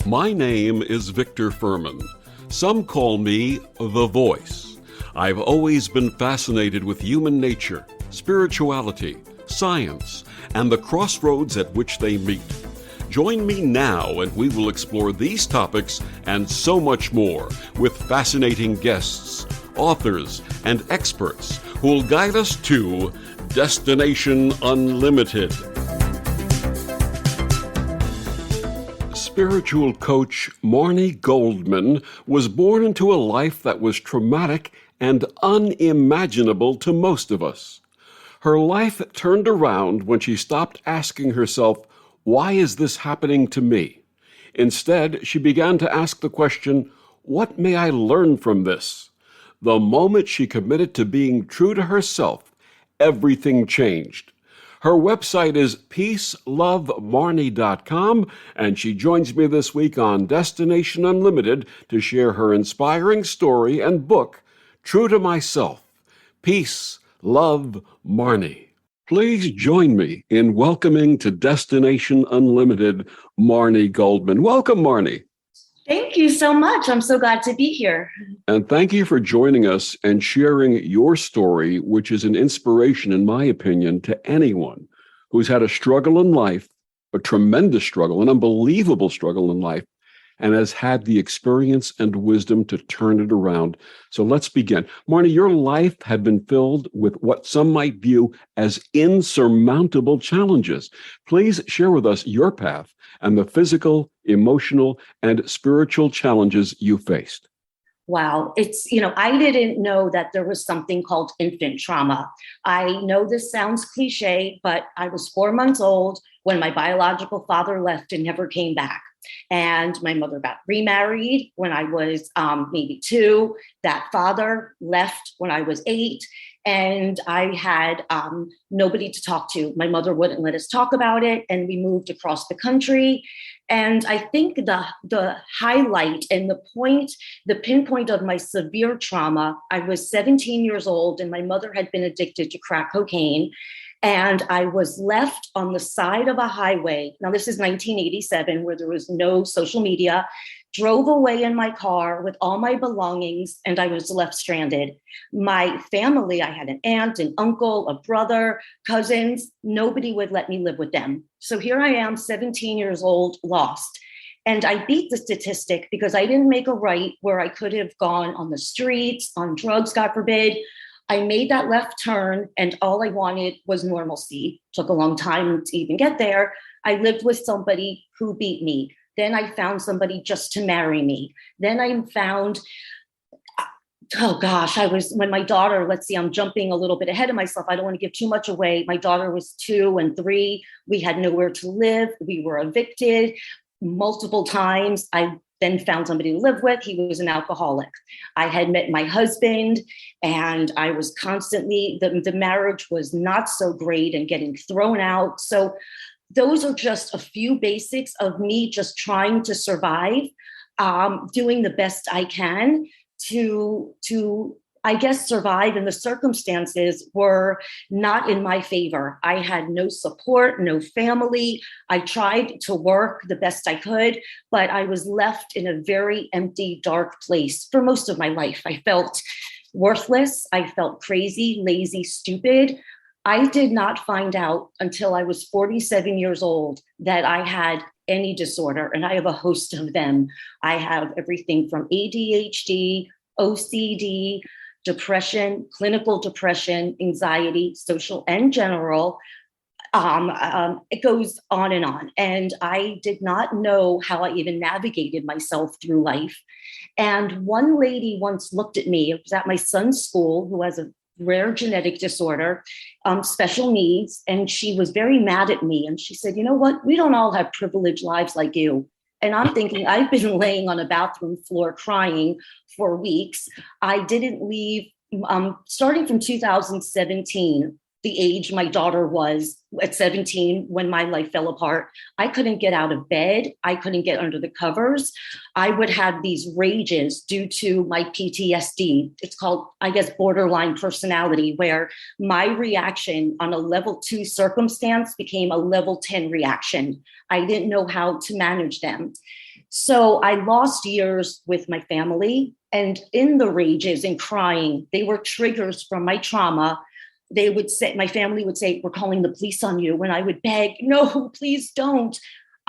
My name is Victor Fuhrman. Some call me The Voice. I've always been fascinated with human nature, spirituality, science, and the crossroads at which they meet. Join me now and we will explore these topics and so much more with fascinating guests, authors, and experts who will guide us to Destination Unlimited. Spiritual coach Marni Goldman was born into a life that was traumatic and unimaginable to most of us. Her life turned around when she stopped asking herself, "Why is this happening to me?" Instead, she began to ask the question, "What may I learn from this?" The moment she committed to being true to herself, everything changed. Her website is peacelovemarni.com, and she joins me this week on Destination Unlimited to share her inspiring story and book, True to Myself, Peace, Love, Marni. Please join me in welcoming to Destination Unlimited, Marni Goldman. Welcome, Marni. Thank you so much. I'm so glad to be here. And thank you for joining us and sharing your story, which is an inspiration, in my opinion, to anyone who's had a struggle in life, a tremendous struggle, an unbelievable struggle in life, and has had the experience and wisdom to turn it around. So let's begin. Marni, your life had been filled with what some might view as insurmountable challenges. Please share with us your path and the physical, emotional, and spiritual challenges you faced. Wow. I didn't know that there was something called infant trauma. I know this sounds cliche, but I was 4 months old when my biological father left and never came back. And my mother got remarried when I was maybe 2. That father left when I was 8. And I had nobody to talk to. My mother wouldn't let us talk about it. And we moved across the country. And I think the highlight and the pinpoint of my severe trauma, I was 17 years old and my mother had been addicted to crack cocaine. And I was left on the side of a highway. Now, this is 1987, where there was no social media. Drove away in my car with all my belongings, and I was left stranded. My family, I had an aunt, an uncle, a brother, cousins. Nobody would let me live with them. So here I am, 17 years old, lost. And I beat the statistic because I didn't make a right where I could have gone on the streets, on drugs, God forbid. I made that left turn and all I wanted was normalcy. Took a long time to even get there. I lived with somebody who beat me. Then I found somebody just to marry me. Then I found, when my daughter, I'm jumping a little bit ahead of myself. I don't want to give too much away. My daughter was 2 and 3. We had nowhere to live. We were evicted multiple times. I then found somebody to live with. He was an alcoholic. I had met my husband and I was constantly, the marriage was not so great and getting thrown out. So those are just a few basics of me just trying to survive, doing the best I can to survive. And the circumstances were not in my favor. I had no support, no family. I tried to work the best I could, but I was left in a very empty, dark place for most of my life. I felt worthless. I felt crazy, lazy, stupid. I did not find out until I was 47 years old that I had any disorder, and I have a host of them. I have everything from ADHD, OCD, depression, clinical depression, anxiety, social and general. It goes on. And I did not know how I even navigated myself through life. And one lady once looked at me, it was at my son's school, who has a rare genetic disorder, special needs. And she was very mad at me. And she said, "You know what? We don't all have privileged lives like you." And I'm thinking, I've been laying on a bathroom floor crying for weeks. I didn't leave, starting from 2017, the age my daughter was at 17 when my life fell apart. I couldn't get out of bed. I couldn't get under the covers. I would have these rages due to my PTSD. It's called, I guess, borderline personality, where my reaction on a level 2 circumstance became a level 10 reaction. I didn't know how to manage them. So I lost years with my family, and in the rages and crying, they were triggers from my trauma. They would say, my family would say, "We're calling the police on you." When I would beg, "No, please don't."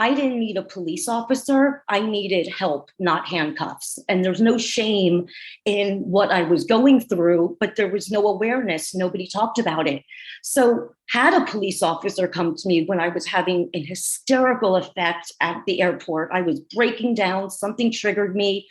I didn't need a police officer. I needed help, not handcuffs. And there's no shame in what I was going through, but there was no awareness. Nobody talked about it. So had a police officer come to me when I was having an hysterical effect at the airport, I was breaking down, something triggered me.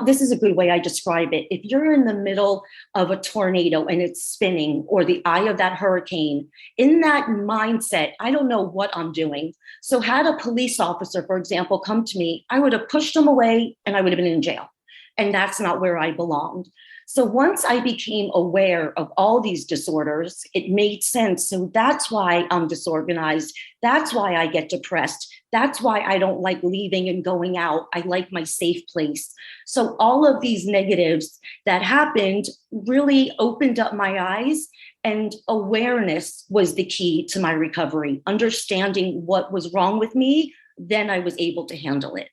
This is a good way I describe it. If you're in the middle of a tornado and it's spinning, or the eye of that hurricane, in that mindset, I don't know what I'm doing. So had a police officer, for example, come to me, I would have pushed him away and I would have been in jail. And that's not where I belonged. So once I became aware of all these disorders, it made sense. So that's why I'm disorganized. That's why I get depressed. That's why I don't like leaving and going out. I like my safe place. So all of these negatives that happened really opened up my eyes, and awareness was the key to my recovery. Understanding what was wrong with me, then I was able to handle it.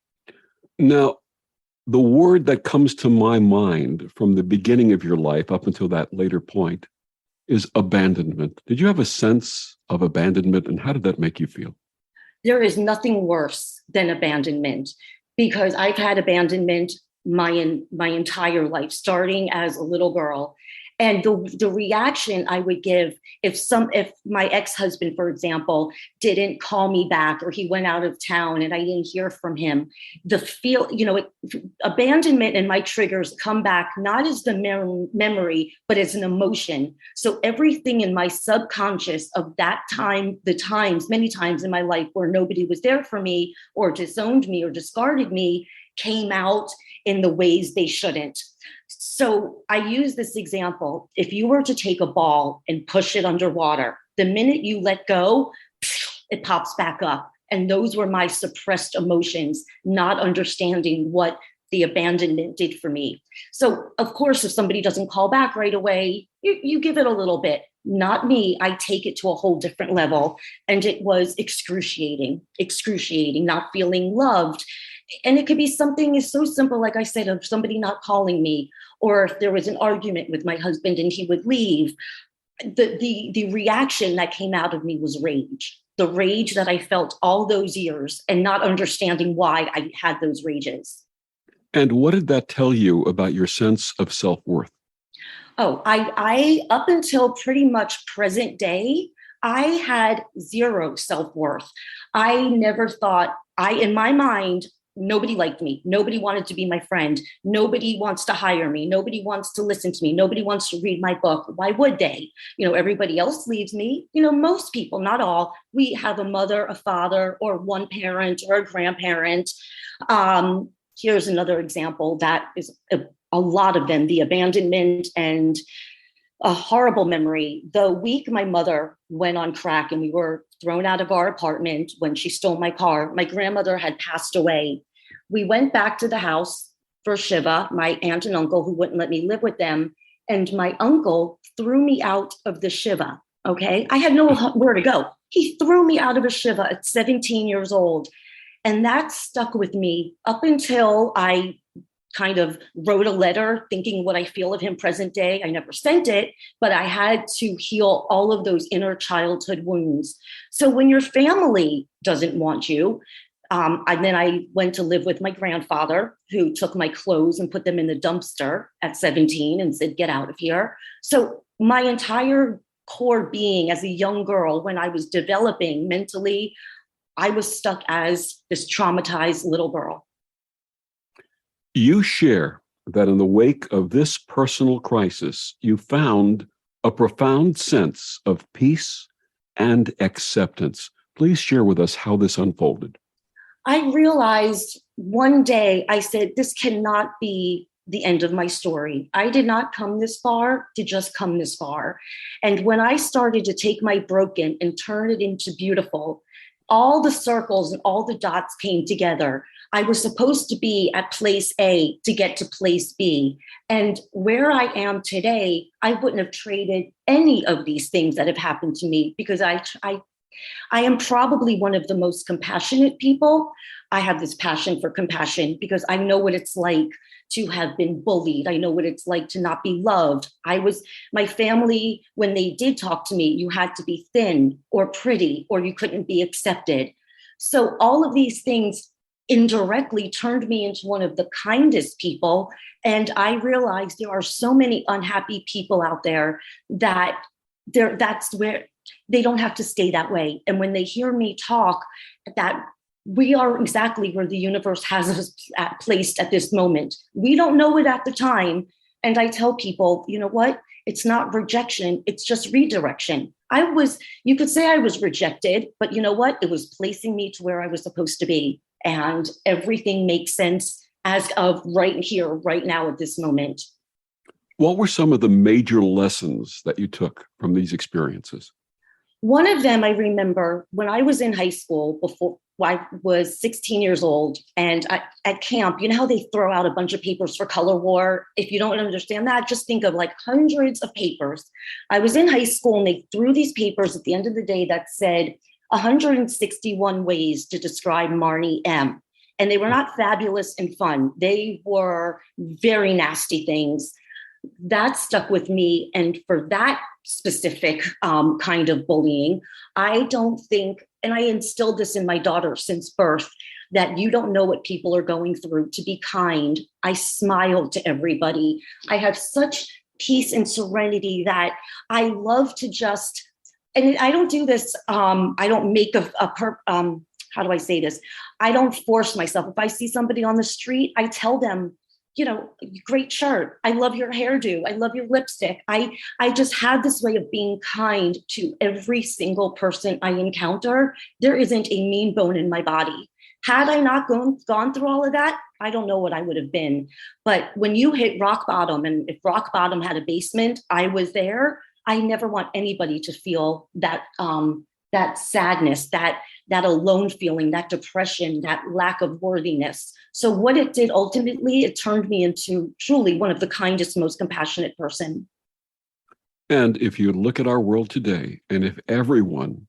Now, the word that comes to my mind from the beginning of your life up until that later point is abandonment. Did you have a sense of abandonment, and how did that make you feel? There is nothing worse than abandonment, because I've had abandonment my entire life, starting as a little girl. And the reaction I would give if my ex-husband, for example, didn't call me back, or he went out of town and I didn't hear from him, abandonment and my triggers come back not as the memory, but as an emotion. So everything in my subconscious of that time, many times in my life where nobody was there for me, or disowned me, or discarded me, came out in the ways they shouldn't. So I use this example. If you were to take a ball and push it underwater, the minute you let go, it pops back up. And those were my suppressed emotions, not understanding what the abandonment did for me. So of course, if somebody doesn't call back right away, you give it a little bit. Not me. I take it to a whole different level. And it was excruciating, not feeling loved. And it could be something is so simple, like I said, of somebody not calling me, or if there was an argument with my husband and he would leave. The reaction that came out of me was rage. The rage that I felt all those years, and not understanding why I had those rages. And what did that tell you about your sense of self-worth? Oh, I up until pretty much present day, I had zero self-worth. I never thought, in my mind, nobody liked me. Nobody wanted to be my friend. Nobody wants to hire me. Nobody wants to listen to me. Nobody wants to read my book. Why would they? Everybody else leaves me. Most people, not all, we have a mother, a father, or one parent or a grandparent. Here's another example that is a lot of them, the abandonment and a horrible memory. The week my mother went on crack and we were thrown out of our apartment when she stole my car, my grandmother had passed away. We went back to the house for Shiva, my aunt and uncle who wouldn't let me live with them. And my uncle threw me out of the Shiva. Okay. I had nowhere to go. He threw me out of a Shiva at 17 years old. And that stuck with me up until I kind of wrote a letter thinking what I feel of him present day. I never sent it, but I had to heal all of those inner childhood wounds. So when your family doesn't want you, and then I went to live with my grandfather, who took my clothes and put them in the dumpster at 17 and said, "Get out of here." So my entire core being as a young girl, when I was developing mentally, I was stuck as this traumatized little girl. You share that in the wake of this personal crisis, you found a profound sense of peace and acceptance. Please share with us how this unfolded. I realized one day, I said, this cannot be the end of my story. I did not come this far to just come this far. And when I started to take my broken and turn it into beautiful, all the circles and all the dots came together. I was supposed to be at place A to get to place B. And where I am today, I wouldn't have traded any of these things that have happened to me, because I I am probably one of the most compassionate people. I have this passion for compassion because I know what it's like to have been bullied. I know what it's like to not be loved. My family, when they did talk to me, you had to be thin or pretty or you couldn't be accepted. So all of these things indirectly turned me into one of the kindest people. And I realized there are so many unhappy people out there that that's where they don't have to stay that way. And when they hear me talk, that we are exactly where the universe has us placed at this moment. We don't know it at the time. And I tell people, you know what? It's not rejection. It's just redirection. You could say I was rejected, but you know what? It was placing me to where I was supposed to be. And everything makes sense as of right here, right now at this moment. What were some of the major lessons that you took from these experiences? One of them I remember when I was in high school before I was 16 years old, and at camp, you know how they throw out a bunch of papers for color war? If you don't understand that, just think of like hundreds of papers. I was in high school and they threw these papers at the end of the day that said 161 ways to describe Marni M. And they were not fabulous and fun. They were very nasty things. That stuck with me. And for that specific kind of bullying, I don't think, and I instilled this in my daughter since birth, that you don't know what people are going through. To be kind. I smile to everybody. I have such peace and serenity that I love to just, and I don't do this, I don't make how do I say this? I don't force myself. If I see somebody on the street, I tell them, you know, great shirt. I love your hairdo. I love your lipstick. I just have this way of being kind to every single person I encounter. There isn't a mean bone in my body. Had I not gone through all of that, I don't know what I would have been. But when you hit rock bottom, and if rock bottom had a basement, I was there. I never want anybody to feel that that sadness, that alone feeling, that depression, that lack of worthiness. So what it did ultimately, it turned me into truly one of the kindest, most compassionate person. And if you look at our world today, and if everyone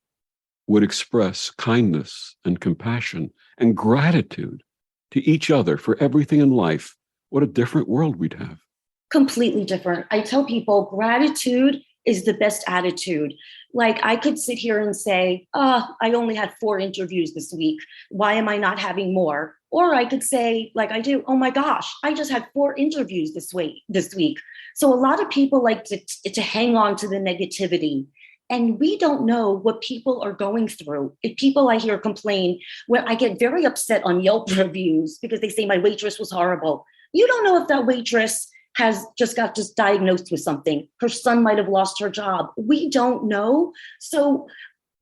would express kindness and compassion and gratitude to each other for everything in life, what a different world we'd have. Completely different. I tell people gratitude is the best attitude. Like I could sit here and say, I only had 4 interviews this week. Why am I not having more? Or I could say, like I do, oh my gosh, I just had 4 interviews this week. So a lot of people like to hang on to the negativity. And we don't know what people are going through. If people I hear complain, where I get very upset on Yelp reviews because they say my waitress was horrible. You don't know if that waitress has just got diagnosed with something. Her son might have lost her job. We don't know. So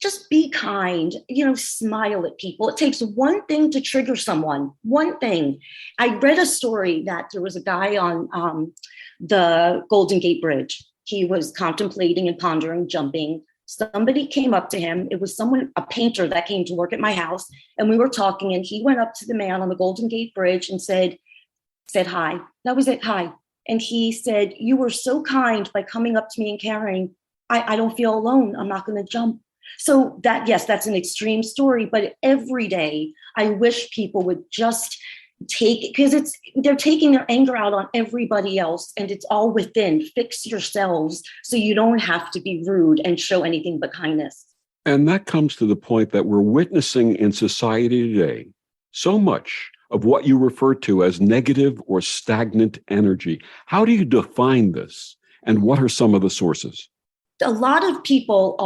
just be kind, smile at people. It takes one thing to trigger someone, one thing. I read a story that there was a guy on the Golden Gate Bridge. He was contemplating and pondering jumping. Somebody came up to him. It was a painter that came to work at my house. And we were talking, and he went up to the man on the Golden Gate Bridge and said hi. That was it, hi. And he said, you were so kind by coming up to me and caring. I don't feel alone. I'm not going to jump. So that's an extreme story. But every day, I wish people would just take it, because they're taking their anger out on everybody else, and it's all within. Fix yourselves so you don't have to be rude and show anything but kindness. And that comes to the point that we're witnessing in society today so much of what you refer to as negative or stagnant energy. How do you define this? And what are some of the sources? A lot of people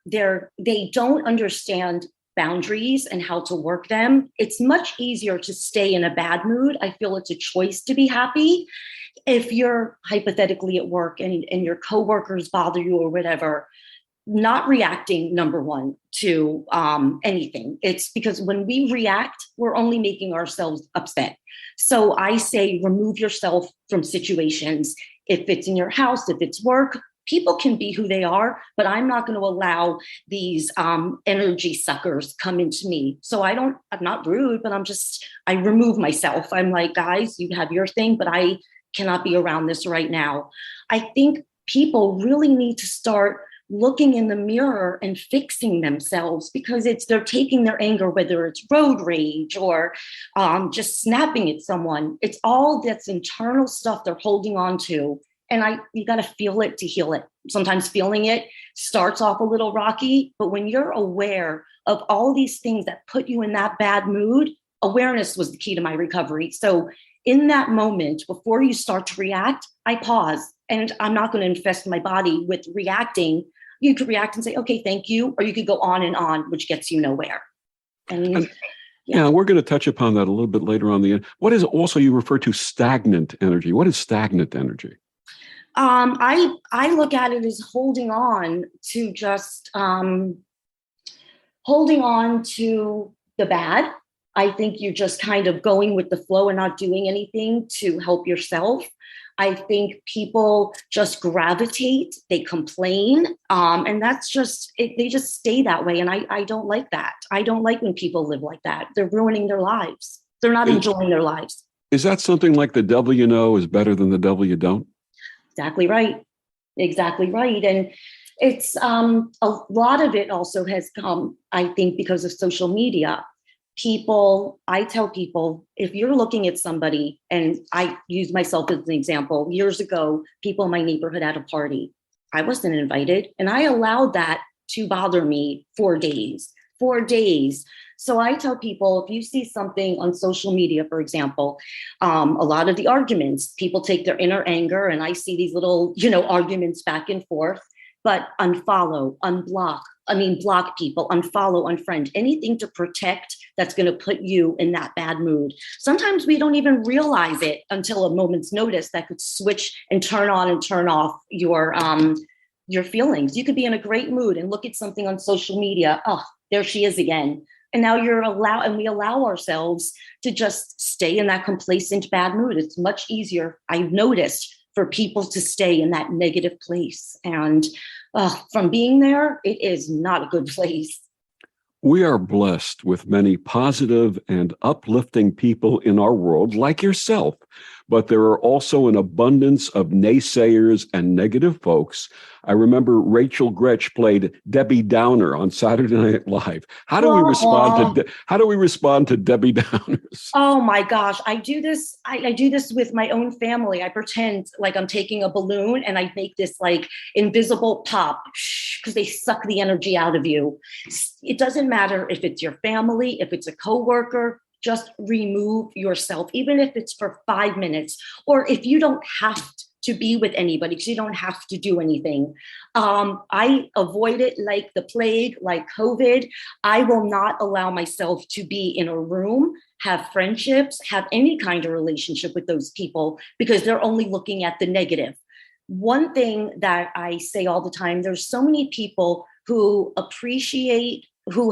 they don't understand boundaries and how to work them. It's much easier to stay in a bad mood. I feel it's a choice to be happy. If you're hypothetically at work and your coworkers bother you or whatever, not reacting, number one, to anything. It's because when we react, we're only making ourselves upset. So I say, remove yourself from situations. If it's in your house, if it's work, people can be who they are, but I'm not going to allow these energy suckers come into me. So I'm not rude, but I remove myself. I'm like, guys, you have your thing, but I cannot be around this right now. I think people really need to start looking in the mirror and fixing themselves, because they're taking their anger, whether it's road rage or just snapping at someone. It's all that's internal stuff they're holding on to. And you got to feel it to heal it. Sometimes feeling it starts off a little rocky, but when you're aware of all these things that put you in that bad mood, awareness was the key to my recovery. So in that moment, before you start to react, I pause, and I'm not going to infest my body with reacting. You could react and say, okay, thank you. Or you could go on, which gets you nowhere. And yeah, we're going to touch upon that a little bit later on. What is also, you refer to stagnant energy. What is stagnant energy? I look at it as holding on to the bad. I think you're just kind of going with the flow and not doing anything to help yourself. I think people just gravitate, they complain, and that's just it. They just stay that way. And I don't like that. I don't like when people live like that. They're ruining their lives. They're not enjoying their lives. Is that something like the devil you know is better than the devil you don't? Exactly right. Exactly right. And it's a lot of it also has come, I think, because of social media. I tell people, if you're looking at somebody, and I use myself as an example, years ago, people in my neighborhood had a party. I wasn't invited, and I allowed that to bother me for days. So I tell people, if you see something on social media, for example, a lot of the arguments, people take their inner anger, and I see these little, arguments back and forth, but unfollow, block people, unfollow, unfriend, anything to protect that's going to put you in that bad mood. Sometimes we don't even realize it until a moment's notice that could switch and turn on and turn off your feelings. You could be in a great mood and look at something on social media. Oh, there she is again. And now we allow ourselves to just stay in that complacent bad mood. It's much easier, I've noticed, for people to stay in that negative place. And from being there, it is not a good place. We are blessed with many positive and uplifting people in our world, like yourself, but there are also an abundance of naysayers and negative folks. I remember Rachel Gretsch played Debbie Downer on Saturday Night Live. How do we respond to Debbie Downers? Oh my gosh, I do this. I do this with my own family. I pretend like I'm taking a balloon and I make this like invisible pop because they suck the energy out of you. It doesn't matter if it's your family, if it's a coworker. Just remove yourself, even if it's for 5 minutes, or if you don't have to be with anybody, because you don't have to do anything. I avoid it like the plague, like COVID. I will not allow myself to be in a room, have friendships, have any kind of relationship with those people, because they're only looking at the negative. One thing that I say all the time, there's so many people who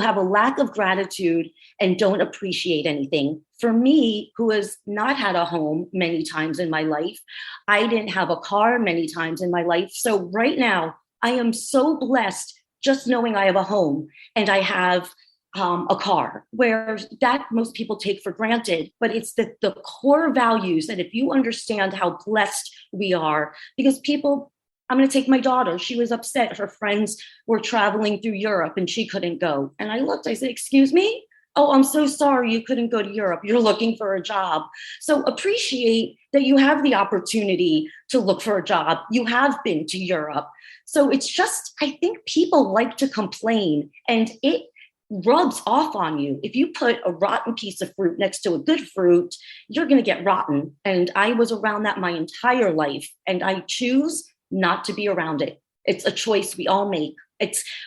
have a lack of gratitude and don't appreciate anything. For me, who has not had a home many times in my life, I didn't have a car many times in my life. So right now, I am so blessed just knowing I have a home and I have a car, where that most people take for granted. But it's the core values that if you understand how blessed we are, because I'm going to take my daughter. She was upset. Her friends were traveling through Europe and she couldn't go. And I said, excuse me? Oh, I'm so sorry you couldn't go to Europe. You're looking for a job. So appreciate that you have the opportunity to look for a job. You have been to Europe. So it's just, I think people like to complain, and it rubs off on you. If you put a rotten piece of fruit next to a good fruit, you're going to get rotten. And I was around that my entire life, and I choose not to be around it. It's a choice we all make.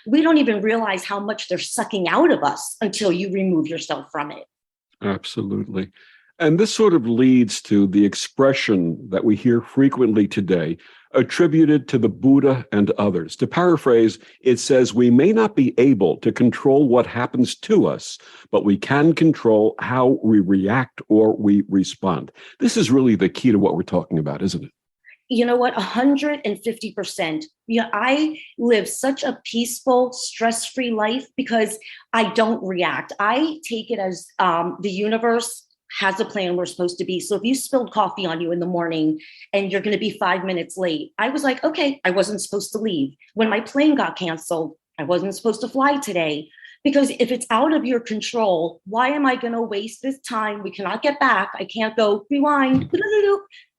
We don't even realize how much they're sucking out of us until you remove yourself from it. Absolutely. And this sort of leads to the expression that we hear frequently today, attributed to the Buddha and others. To paraphrase, it says, we may not be able to control what happens to us, but we can control how we react or we respond. This is really the key to what we're talking about, isn't it? You know what? 150%. I live such a peaceful, stress-free life because I don't react. I take it as the universe has a plan we're supposed to be. So if you spilled coffee on you in the morning and you're going to be 5 minutes late, I was like, okay, I wasn't supposed to leave. When my plane got canceled, I wasn't supposed to fly today. Because if it's out of your control, why am I going to waste this time? We cannot get back. I can't go rewind.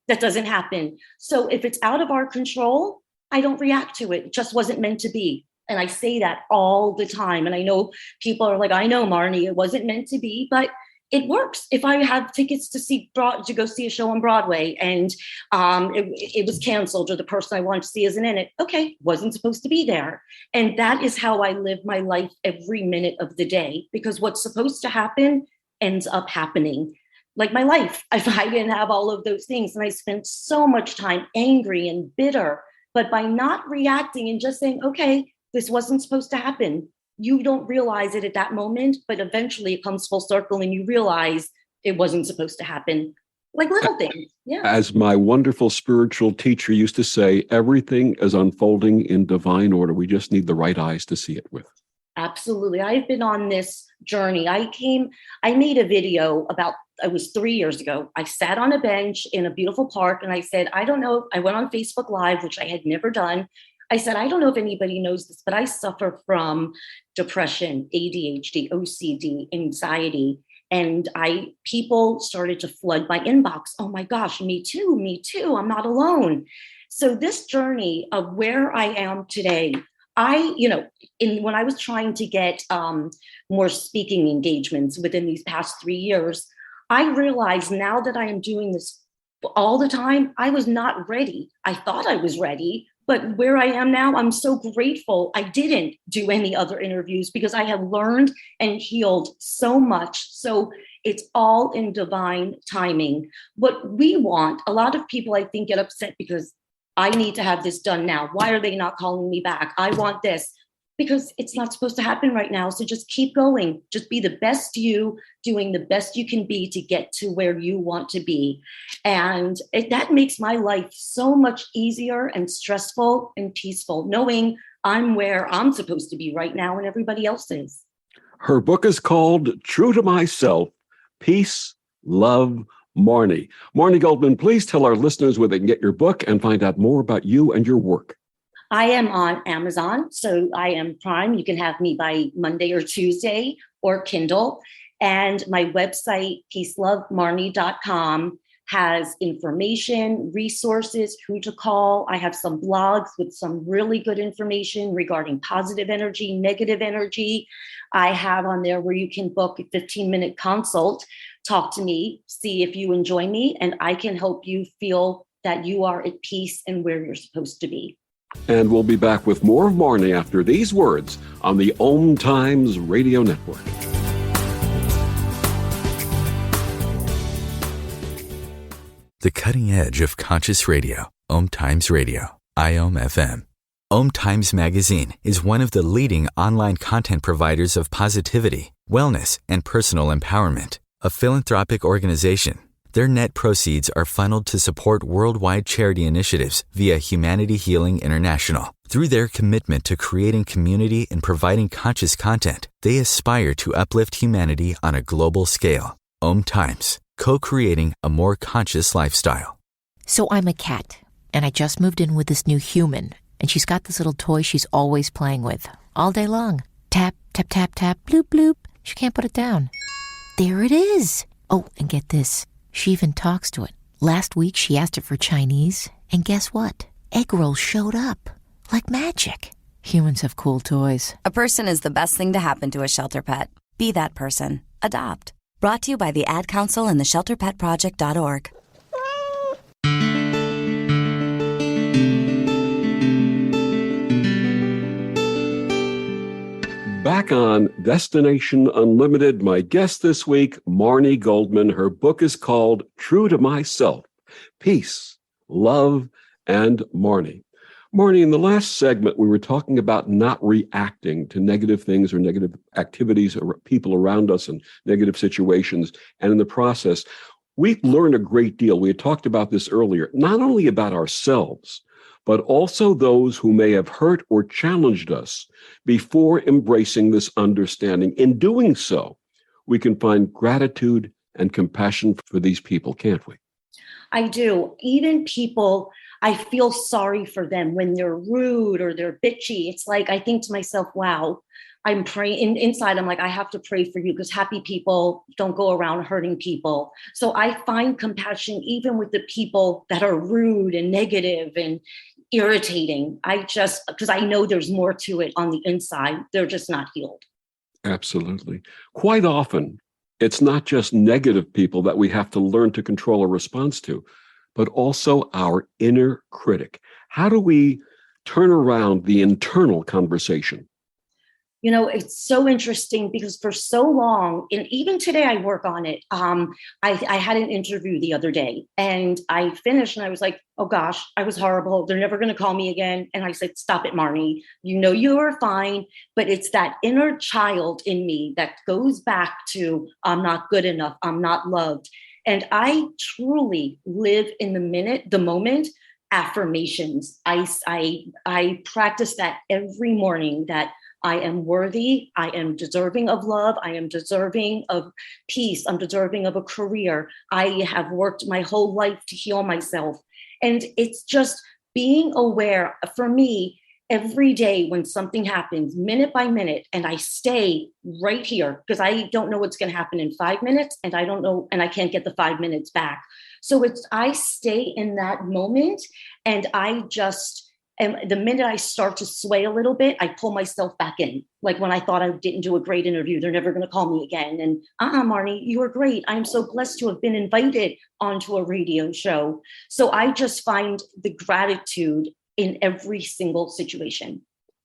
That doesn't happen. So if it's out of our control, I don't react to it. It just wasn't meant to be. And I say that all the time. And I know people are like, I know, Marni, it wasn't meant to be, but it works. If I have tickets to go see a show on Broadway and it was canceled, or the person I wanted to see isn't in it, okay, wasn't supposed to be there. And that is how I live my life every minute of the day, because what's supposed to happen ends up happening. Like my life, if I didn't have all of those things, and I spent so much time angry and bitter, but by not reacting and just saying, okay, this wasn't supposed to happen. You don't realize it at that moment, but eventually it comes full circle and you realize it wasn't supposed to happen. Like little things. Yeah. As my wonderful spiritual teacher used to say, everything is unfolding in divine order. We just need the right eyes to see it with. Absolutely. I've been on this journey. I made a video it was 3 years ago. I sat on a bench in a beautiful park and I said, I don't know. I went on Facebook Live, which I had never done. I said, I don't know if anybody knows this, but I suffer from depression, ADHD, OCD, anxiety. And people started to flood my inbox. Oh my gosh, me too. I'm not alone. So this journey of where I am today, when I was trying to get more speaking engagements within these past 3 years, I realized now that I am doing this all the time, I was not ready. I thought I was ready. But where I am now, I'm so grateful I didn't do any other interviews, because I have learned and healed so much. So it's all in divine timing. What we want, a lot of people, I think, get upset because I need to have this done now. Why are they not calling me back? I want this. Because it's not supposed to happen right now. So just keep going. Just be the best you, doing the best you can be to get to where you want to be. And that makes my life so much easier and stressful and peaceful, knowing I'm where I'm supposed to be right now and everybody else is. Her book is called True to Myself, Peace, Love, Marni. Marni Goldman, please tell our listeners where they can get your book and find out more about you and your work. I am on Amazon, so I am Prime. You can have me by Monday or Tuesday, or Kindle. And my website, peacelovemarni.com, has information, resources, who to call. I have some blogs with some really good information regarding positive energy, negative energy. I have on there where you can book a 15-minute consult, talk to me, see if you enjoy me, and I can help you feel that you are at peace and where you're supposed to be. And we'll be back with more of Marni after these words on the OMTimes Radio Network. The cutting edge of conscious radio, OMTimes Radio, IOM FM. OMTimes Magazine is one of the leading online content providers of positivity, wellness, and personal empowerment. A philanthropic organization, their net proceeds are funneled to support worldwide charity initiatives via Humanity Healing International. Through their commitment to creating community and providing conscious content, they aspire to uplift humanity on a global scale. OMTimes, co-creating a more conscious lifestyle. So I'm a cat, and I just moved in with this new human, and she's got this little toy she's always playing with, all day long. Tap, tap, tap, tap, bloop, bloop. She can't put it down. There it is. Oh, and get this. She even talks to it. Last week, she asked it for Chinese, and guess what? Egg rolls showed up. Like magic. Humans have cool toys. A person is the best thing to happen to a shelter pet. Be that person. Adopt. Brought to you by the Ad Council and the ShelterPetProject.org. Back on Destination Unlimited, my guest this week, Marni Goldman. Her book is called True to Myself, Peace, Love, and Marni. Marni, in the last segment, we were talking about not reacting to negative things or negative activities or people around us and negative situations. And in the process, we've learned a great deal. We had talked about this earlier, not only about ourselves, but also those who may have hurt or challenged us before embracing this understanding. In doing so, we can find gratitude and compassion for these people, can't we? I do. Even people, I feel sorry for them when they're rude or they're bitchy. It's like, I think to myself, wow, I'm praying inside. I'm like, I have to pray for you because happy people don't go around hurting people. So I find compassion even with the people that are rude and negative and irritating. Because I know there's more to it on the inside. They're just not healed. Absolutely. Quite often, it's not just negative people that we have to learn to control a response to, but also our inner critic. How do we turn around the internal conversation? You know, it's so interesting because for so long, and even today I work on it. I had an interview the other day and I finished and I was like, oh gosh, I was horrible. They're never going to call me again. And I said, stop it, Marni. You know, you are fine. But it's that inner child in me that goes back to, I'm not good enough. I'm not loved. And I truly live in the moment. Affirmations. I practice that every morning, that I am worthy. I am deserving of love. I am deserving of peace. I'm deserving of a career. I have worked my whole life to heal myself. And it's just being aware for me every day when something happens, minute by minute, and I stay right here because I don't know what's going to happen in 5 minutes and I don't know, and I can't get the 5 minutes back. So I stay in that moment and and the minute I start to sway a little bit, I pull myself back in. Like when I thought I didn't do a great interview, they're never going to call me again. And Marni, you were great. I'm so blessed to have been invited onto a radio show. So I just find the gratitude in every single situation.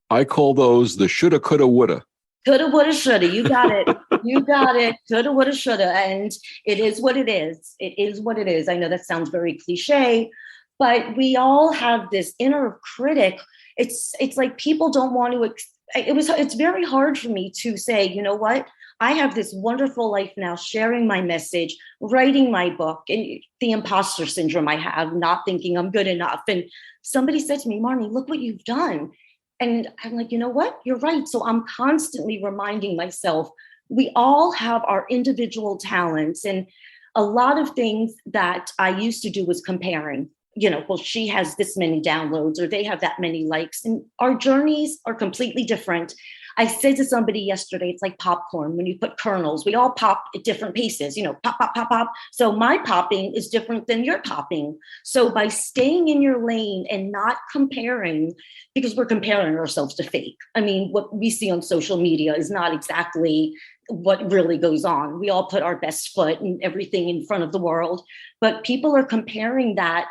I call those the shoulda, coulda, woulda. Coulda, woulda, shoulda. You got it. You got it. Coulda, woulda, shoulda. And it is what it is. It is what it is. I know that sounds very cliche, but we all have this inner critic. It's like people don't want to. It's very hard for me to say, you know what? I have this wonderful life now, sharing my message, writing my book, and the imposter syndrome I have, not thinking I'm good enough. And somebody said to me, Marni, look what you've done. And I'm like, you know what? You're right. So I'm constantly reminding myself, we all have our individual talents. And a lot of things that I used to do was comparing. You know, well, she has this many downloads or they have that many likes, and our journeys are completely different. I said to somebody yesterday, it's like popcorn. When you put kernels, we all pop at different paces, you know, pop, pop, pop, pop. So my popping is different than your popping. So by staying in your lane and not comparing, because we're comparing ourselves to fake. I mean, what we see on social media is not exactly what really goes on. We all put our best foot and everything in front of the world, but people are comparing that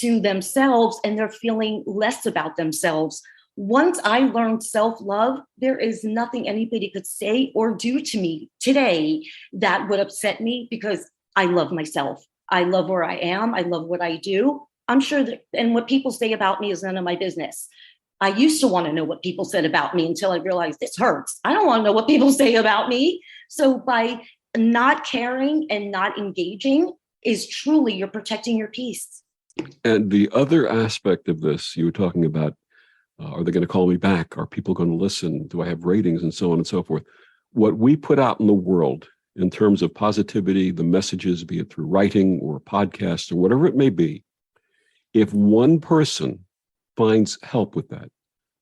to themselves and they're feeling less about themselves. Once I learned self-love, there is nothing anybody could say or do to me today that would upset me because I love myself. I love where I am. I love what I do. I'm sure that, and what people say about me is none of my business. I used to want to know what people said about me until I realized this hurts. I don't want to know what people say about me. So by not caring and not engaging is truly, you're protecting your peace. And the other aspect of this, you were talking about, are they going to call me back? Are people going to listen? Do I have ratings? And so on and so forth. What we put out in the world in terms of positivity, the messages, be it through writing or podcasts or whatever it may be, if one person finds help with that,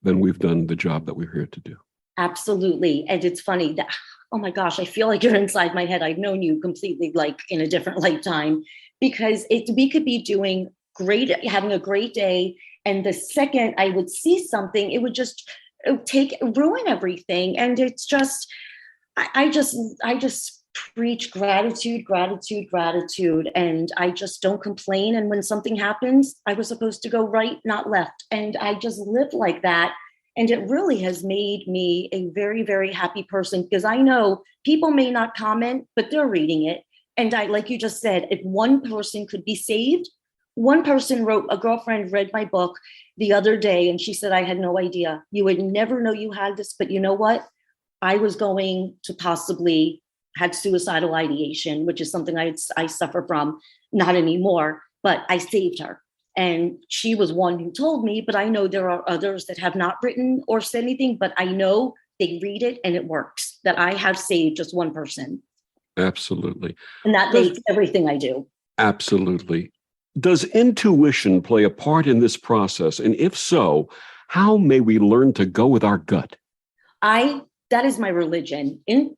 then we've done the job that we're here to do. Absolutely. And it's funny that, oh my gosh, I feel like you're inside my head. I've known you completely like in a different lifetime, because we could be doing great, having a great day. And the second I would see something, it would ruin everything. And it's just, I just preach gratitude. And I just don't complain. And when something happens, I was supposed to go right, not left. And I just live like that. And it really has made me a very, very happy person, because I know people may not comment, but they're reading it. And like you just said, if one person could be saved. One person wrote, a girlfriend read my book the other day, and she said, I had no idea. You would never know you had this, but you know what? I was going to possibly had suicidal ideation, which is something I suffer from, not anymore, but I saved her. And she was one who told me, but I know there are others that have not written or said anything, but I know they read it and it works, that I have saved just one person. Absolutely. And that Does- makes everything I do. Absolutely. Does intuition play a part in this process? And if so, how may we learn to go with our gut? That is my religion, in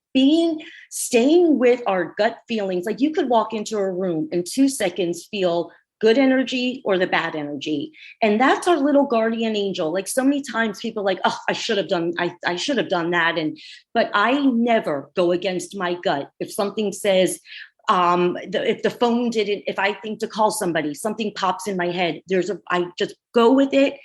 staying with our gut feelings. Like, you could walk into a room in 2 seconds, feel good energy or the bad energy. And that's our little guardian angel. Like, so many times people are like, oh, I should have done that. But I never go against my gut. If something says, if the phone didn't, if I think to call somebody, something pops in my head, I just go with it.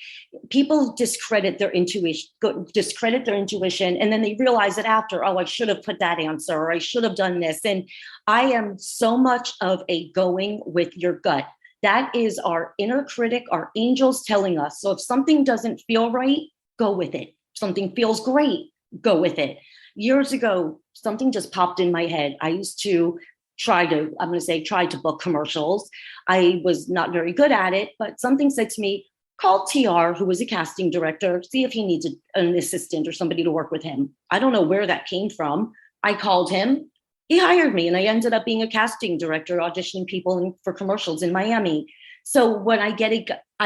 People discredit their intuition, and then they realize it after, oh, I should have put that answer, or I should have done this. And I am so much of a going with your gut. That is our inner critic, our angels telling us. So if something doesn't feel right, go with it. If something feels great, go with it. Years ago, something just popped in my head. I used to try to book commercials. I was not very good at it, but something said to me, call TR, who was a casting director, see if he needs an assistant or somebody to work with him. I don't know where that came from. I called him. He hired me, and I ended up being a casting director, auditioning people for commercials in Miami. So when I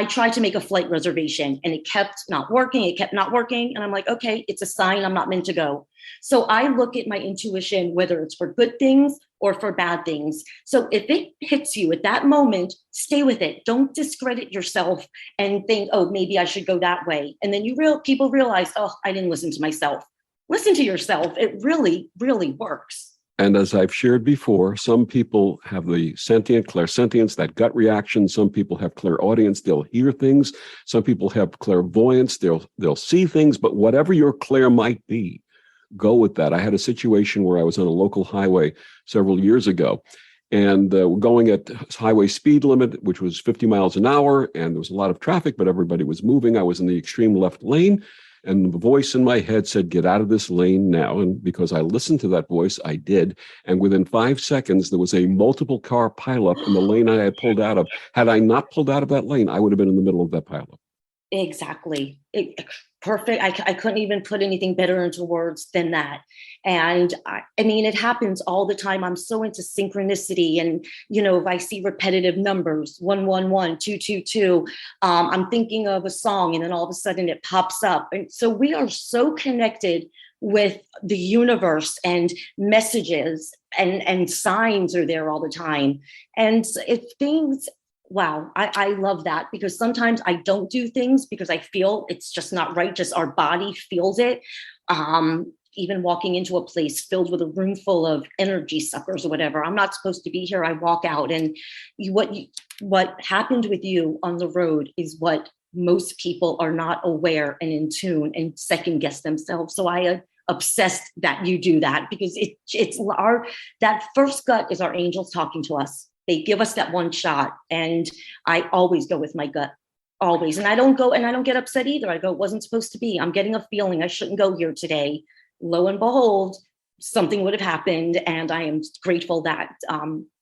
tried to make a flight reservation, and it kept not working. And I'm like, okay, it's a sign I'm not meant to go. So I look at my intuition, whether it's for good things or for bad things. So if it hits you at that moment, stay with it. Don't discredit yourself and think, oh, maybe I should go that way. And then people realize, oh, I didn't listen to myself. Listen to yourself. It really, really works. And as I've shared before, some people have the clairsentience, that gut reaction. Some people have clairaudience. They'll hear things. Some people have clairvoyance. They'll see things. But whatever your clair might be, go with that. I had a situation where I was on a local highway several years ago, and going at highway speed limit, which was 50 miles an hour, and there was a lot of traffic, but everybody was moving. I was in the extreme left lane. And the voice in my head said, get out of this lane now. And because I listened to that voice, I did. And within 5 seconds, there was a multiple car pileup in the lane I had pulled out of. Had I not pulled out of that lane, I would have been in the middle of that pileup. Exactly. Perfect. I couldn't even put anything better into words than that. And I mean, it happens all the time. I'm so into synchronicity, and, if I see repetitive numbers, 111, 222, I'm thinking of a song, and then all of a sudden it pops up. And so we are so connected with the universe, and messages and signs are there all the time. And if things wow, I love that, because sometimes I don't do things because I feel it's just not right. Just our body feels it. Even walking into a place filled with a room full of energy suckers or whatever, I'm not supposed to be here. I walk out, and what happened with you on the road is what most people are not aware and in tune and second guess themselves. So I obsessed that you do that, because that first gut is our angels talking to us. They give us that one shot, and I always go with my gut, always. And I don't get upset either. I go, it wasn't supposed to be. I'm getting a feeling I shouldn't go here today. Lo and behold, something would have happened, and I am grateful that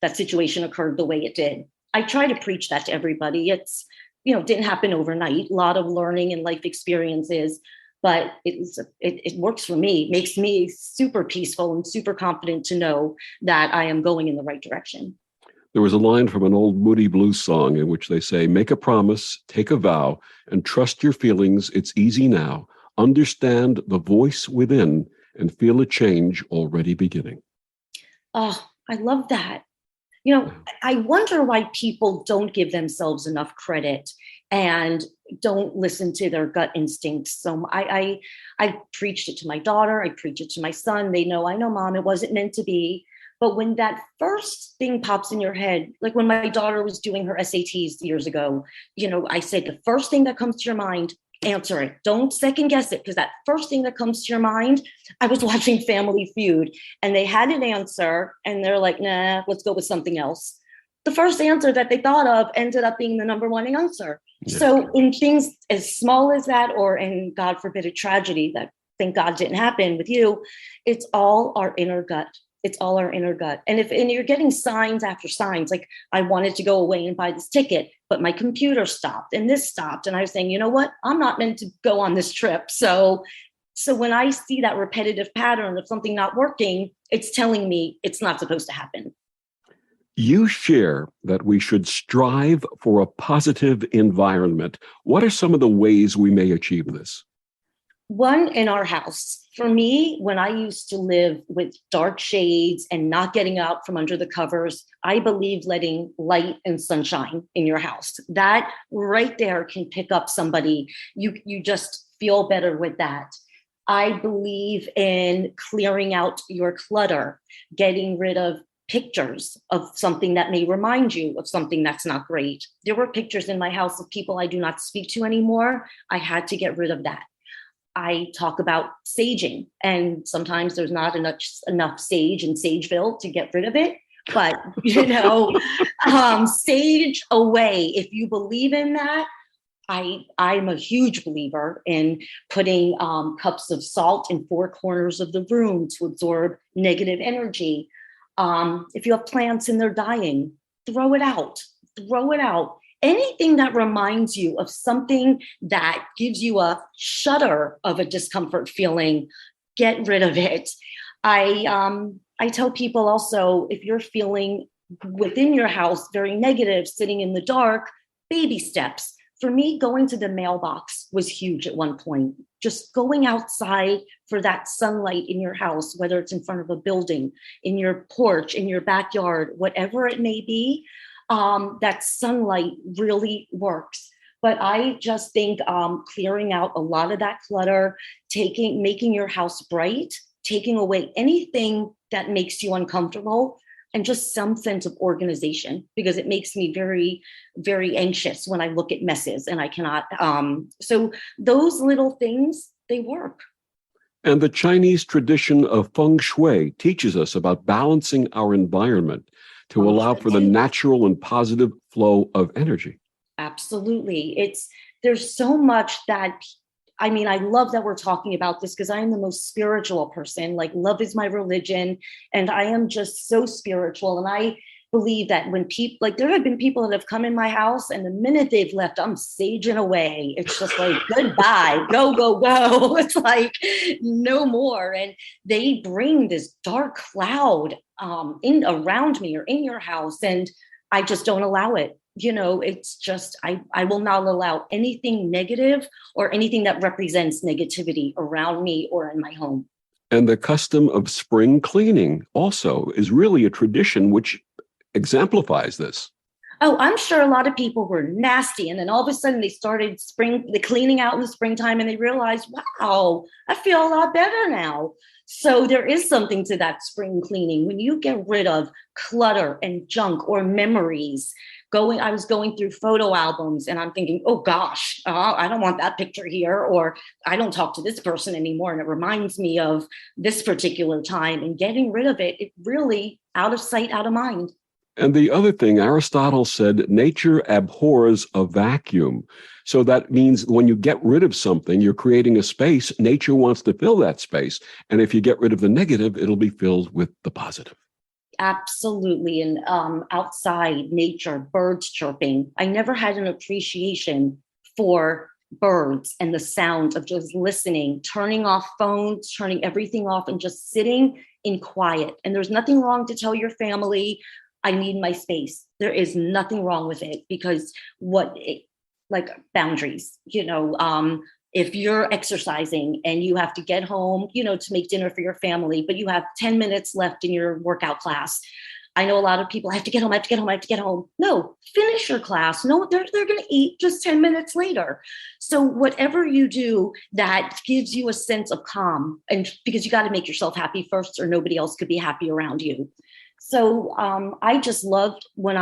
that situation occurred the way it did. I try to preach that to everybody. It's, didn't happen overnight. A lot of learning and life experiences, but it works for me. It makes me super peaceful and super confident to know that I am going in the right direction. There was a line from an old Moody Blues song in which they say, make a promise, take a vow, and trust your feelings. It's easy now. Understand the voice within and feel a change already beginning. Oh, I love that. I wonder why people don't give themselves enough credit and don't listen to their gut instincts. So I preached it to my daughter. I preach it to my son. I know, Mom, it wasn't meant to be. But when that first thing pops in your head, like when my daughter was doing her SATs years ago, I said, the first thing that comes to your mind, answer it. Don't second guess it, because that first thing that comes to your mind, I was watching Family Feud, and they had an answer, and they're like, nah, let's go with something else. The first answer that they thought of ended up being the number one answer. Yeah. So in things as small as that, or in, God forbid, a tragedy that, thank God, didn't happen with you, it's all our inner gut. It's all our inner gut. And you're getting signs after signs, like I wanted to go away and buy this ticket, but my computer stopped and this stopped. And I was saying, you know what? I'm not meant to go on this trip. So So when I see that repetitive pattern of something not working, it's telling me it's not supposed to happen. You share that we should strive for a positive environment. What are some of the ways we may achieve this? One, in our house. For me, when I used to live with dark shades and not getting out from under the covers, I believe letting light and sunshine in your house. That right there can pick up somebody. You just feel better with that. I believe in clearing out your clutter, getting rid of pictures of something that may remind you of something that's not great. There were pictures in my house of people I do not speak to anymore. I had to get rid of that. I talk about saging, and sometimes there's not enough sage in Sageville to get rid of it. But, sage away. If you believe in that, I'm a huge believer in putting cups of salt in four corners of the room to absorb negative energy. If you have plants and they're dying, throw it out. Throw it out. Anything that reminds you of something that gives you a shudder of a discomfort feeling, get rid of it. I tell people also, if you're feeling within your house very negative, sitting in the dark, baby steps. For me, going to the mailbox was huge at one point. Just going outside for that sunlight in your house, whether it's in front of a building, in your porch, in your backyard, whatever it may be, that sunlight really works. But I just think clearing out a lot of that clutter, making your house bright, taking away anything that makes you uncomfortable, and just some sense of organization, because it makes me very, very anxious when I look at messes and I cannot. So those little things, they work. And the Chinese tradition of feng shui teaches us about balancing our environment to allow for the natural and positive flow of energy. Absolutely. There's so much that, I love that we're talking about this, because I am the most spiritual person. Like, love is my religion, and I am just so spiritual. And I believe that when people, there have been people that have come in my house, and the minute they've left, I'm saging away. It's just like, goodbye, go, go, go. It's like, no more. And they bring this dark cloud in around me or in your house, and I just don't allow it. It's just, I will not allow anything negative or anything that represents negativity around me or in my home. And the custom of spring cleaning also is really a tradition which exemplifies this. Oh, I'm sure a lot of people were nasty. And then all of a sudden they started the cleaning out in the springtime, and they realized, wow, I feel a lot better now. So there is something to that spring cleaning. When you get rid of clutter and junk or memories, I was going through photo albums, and I'm thinking, oh gosh, I don't want that picture here, or I don't talk to this person anymore, and it reminds me of this particular time. And getting rid of it really, out of sight, out of mind. And the other thing, Aristotle said, nature abhors a vacuum. So that means when you get rid of something, you're creating a space. Nature wants to fill that space. And if you get rid of the negative, it'll be filled with the positive. Absolutely. And outside, nature, birds chirping. I never had an appreciation for birds and the sound of just listening, turning off phones, turning everything off, and just sitting in quiet. And there's nothing wrong to tell your family, I need my space. There is nothing wrong with it, because like boundaries, if you're exercising and you have to get home, to make dinner for your family, but you have 10 minutes left in your workout class. I know a lot of people, I have to get home. No, finish your class. No, they're going to eat just 10 minutes later. So whatever you do that gives you a sense of calm, and because you got to make yourself happy first, or nobody else could be happy around you. So I just loved when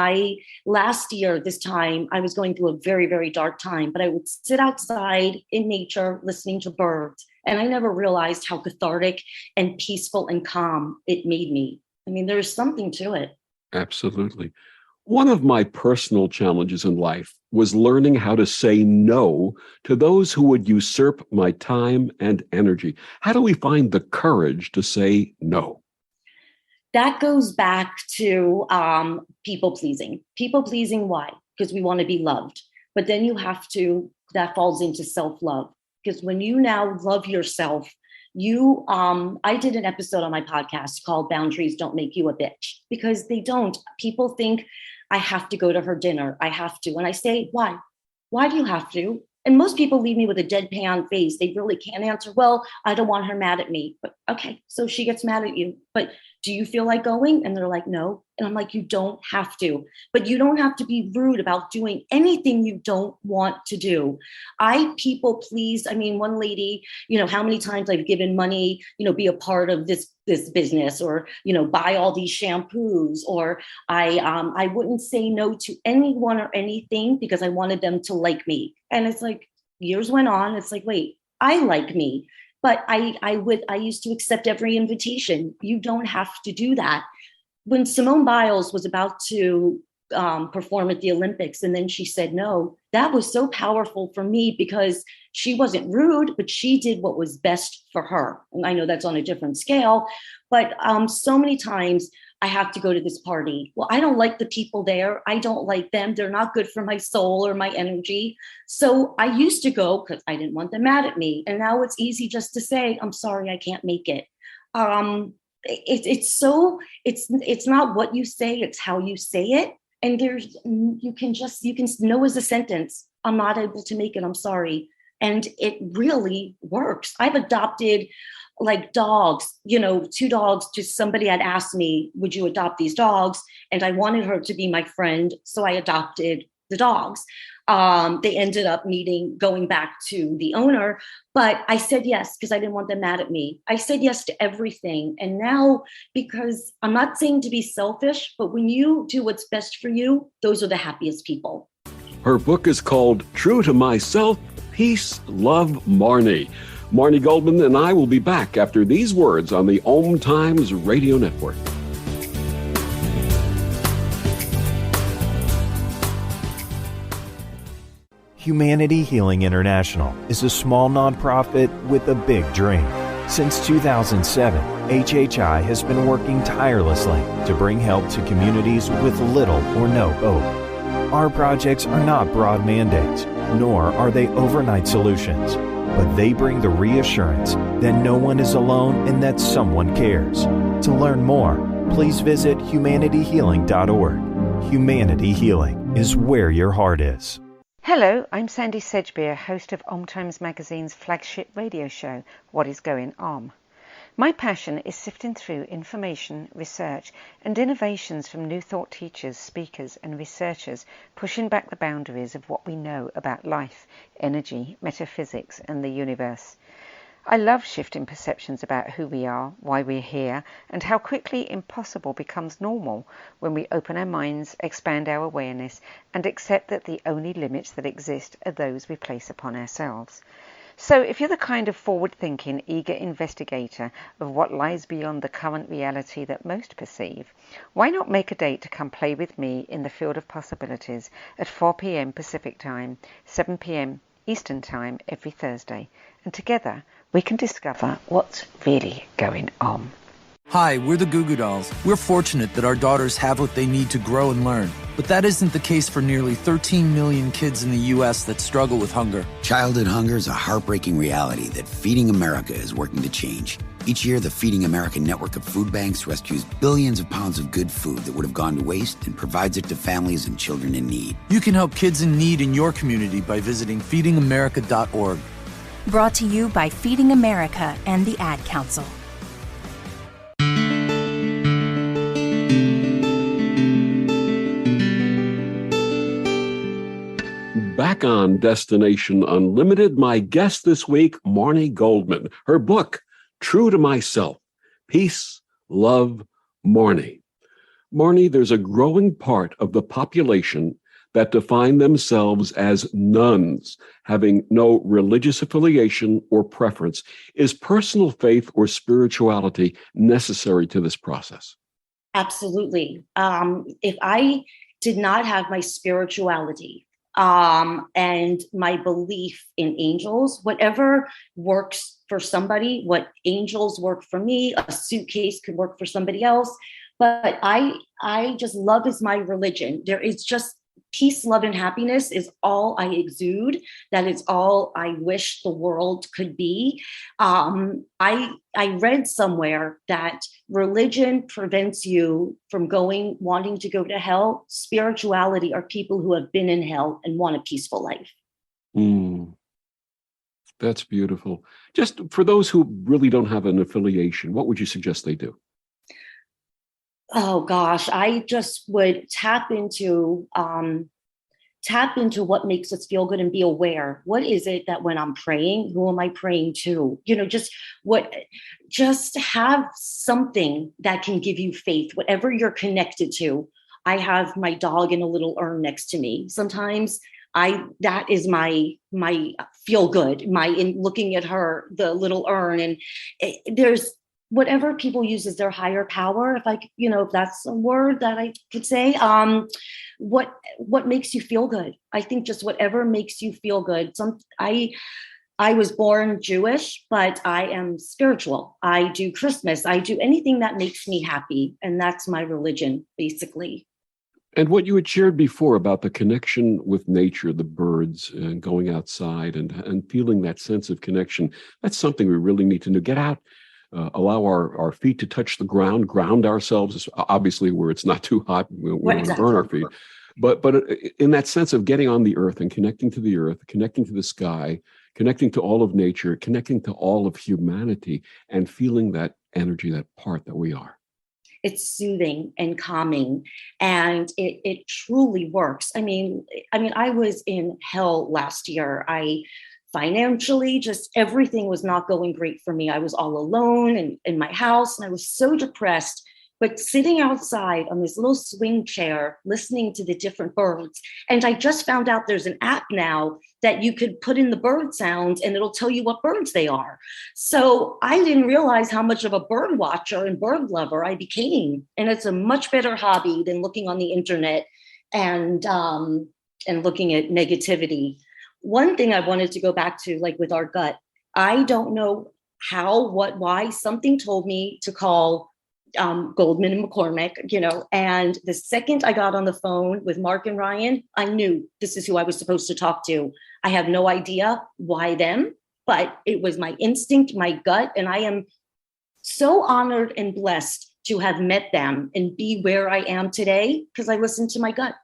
last year, this time, I was going through a very, very dark time, but I would sit outside in nature, listening to birds. And I never realized how cathartic and peaceful and calm it made me. There's something to it. Absolutely. One of my personal challenges in life was learning how to say no to those who would usurp my time and energy. How do we find the courage to say no? That goes back to people pleasing. People pleasing, why? Because we want to be loved. But then that falls into self-love. Because when you now love yourself, I did an episode on my podcast called Boundaries Don't Make You a Bitch, because they don't. People think I have to go to her dinner. I have to. And I say, why? Why do you have to? And most people leave me with a deadpan face. They really can't answer. Well, I don't want her mad at me. But okay, so she gets mad at you. But do you feel like going? And they're like, no. And I'm like, you don't have to. But you don't have to be rude about doing anything you don't want to do. I people please. I mean, one lady, how many times I've given money, be a part of this business, or, buy all these shampoos, or I wouldn't say no to anyone or anything because I wanted them to like me. And it's like, years went on. It's like, wait, I like me. But I used to accept every invitation. You don't have to do that. When Simone Biles was about to perform at the Olympics, and then she said no, that was so powerful for me, because she wasn't rude, but she did what was best for her. And I know that's on a different scale, but so many times I have to go to this party. Well, I don't like the people there. I don't like them. They're not good for my soul or my energy. So I used to go because I didn't want them mad at me. And now it's easy just to say, I'm sorry, I can't make it. It's not what you say, it's how you say it. And you can know as a sentence, I'm not able to make it, I'm sorry. And it really works. I've adopted like dogs, 2 dogs. Just somebody had asked me, would you adopt these dogs? And I wanted her to be my friend. So I adopted the dogs. They ended up going back to the owner, but I said yes, because I didn't want them mad at me. I said yes to everything. And now, because I'm not saying to be selfish, but when you do what's best for you, those are the happiest people. Her book is called True to Myself, Peace, Love, Marni. Marni Goldman and I will be back after these words on the OMTimes Radio Network. Humanity Healing International is a small nonprofit with a big dream. Since 2007, HHI has been working tirelessly to bring help to communities with little or no hope. Our projects are not broad mandates, nor are they overnight solutions, but they bring the reassurance that no one is alone and that someone cares. To learn more, please visit humanityhealing.org. Humanity Healing is where your heart is. Hello, I'm Sandy Sedgbeer, host of OMTimes Magazine's flagship radio show, What is Going On? My passion is sifting through information, research, and innovations from new thought teachers, speakers, and researchers pushing back the boundaries of what we know about life, energy, metaphysics, and the universe. I love shifting perceptions about who we are, why we're here, and how quickly impossible becomes normal when we open our minds, expand our awareness, and accept that the only limits that exist are those we place upon ourselves. So if you're the kind of forward-thinking, eager investigator of what lies beyond the current reality that most perceive, why not make a date to come play with me in the field of possibilities at 4 p.m. Pacific Time, 7 p.m. Eastern Time every Thursday, and together we can discover what's really going on. Hi, we're the Goo Goo Dolls. We're fortunate that our daughters have what they need to grow and learn. But that isn't the case for nearly 13 million kids in the U.S. that struggle with hunger. Childhood hunger is a heartbreaking reality that Feeding America is working to change. Each year, the Feeding America network of food banks rescues billions of pounds of good food that would have gone to waste and provides it to families and children in need. You can help kids in need in your community by visiting feedingamerica.org. Brought to you by Feeding America and the Ad Council. Back on Destination Unlimited, my guest this week, Marni Goldman. Her book, True to Myself, Peace, Love, Marni. Marni, there's a growing part of the population that define themselves as nuns, having no religious affiliation or preference. Is personal faith or spirituality necessary to this process? Absolutely. If I did not have my spirituality and my belief in angels, whatever works for somebody, what angels work for me, a suitcase could work for somebody else. But I just love is my religion. There is just peace, love, and happiness is all I exude. That is all I wish the world could be. I read somewhere that religion prevents you from wanting to go to hell. Spirituality are people who have been in hell and want a peaceful life. That's beautiful. Just for those who really don't have an affiliation, what would you suggest they do? Oh gosh, I just would tap into what makes us feel good and be aware. What is it that when I'm praying, who am I praying to? Just have something that can give you faith, whatever you're connected to. I have my dog in a little urn next to me. Sometimes that is my feel good, in looking at her, the little urn, and there's whatever people use as their higher power, if that's a word that I could say, what makes you feel good? I think just whatever makes you feel good. I was born Jewish, but I am spiritual. I do Christmas. I do anything that makes me happy. And that's my religion, basically. And what you had shared before about the connection with nature, the birds, and going outside and feeling that sense of connection, that's something we really need to do. Get out. Allow our feet to touch the ground ourselves, obviously where it's not too hot, we don't want to burn our feet. But in that sense of getting on the earth and connecting to the earth, connecting to the sky, connecting to all of nature, connecting to all of humanity, and feeling that energy, that part that we are. It's soothing and calming, and it truly works. I mean, I was in hell last year. Financially, just everything was not going great for me. I was all alone in my house, and I was so depressed. But sitting outside on this little swing chair, listening to the different birds, and I just found out there's an app now that you could put in the bird sounds and it'll tell you what birds they are. So I didn't realize how much of a bird watcher and bird lover I became. And it's a much better hobby than looking on the internet and looking at negativity. One thing I wanted to go back to, like with our gut, I don't know why something told me to call Goldman and McCormick, and the second I got on the phone with Mark and Ryan, I knew this is who I was supposed to talk to. I have no idea why them, but it was my instinct, my gut, and I am so honored and blessed to have met them and be where I am today because I listened to my gut.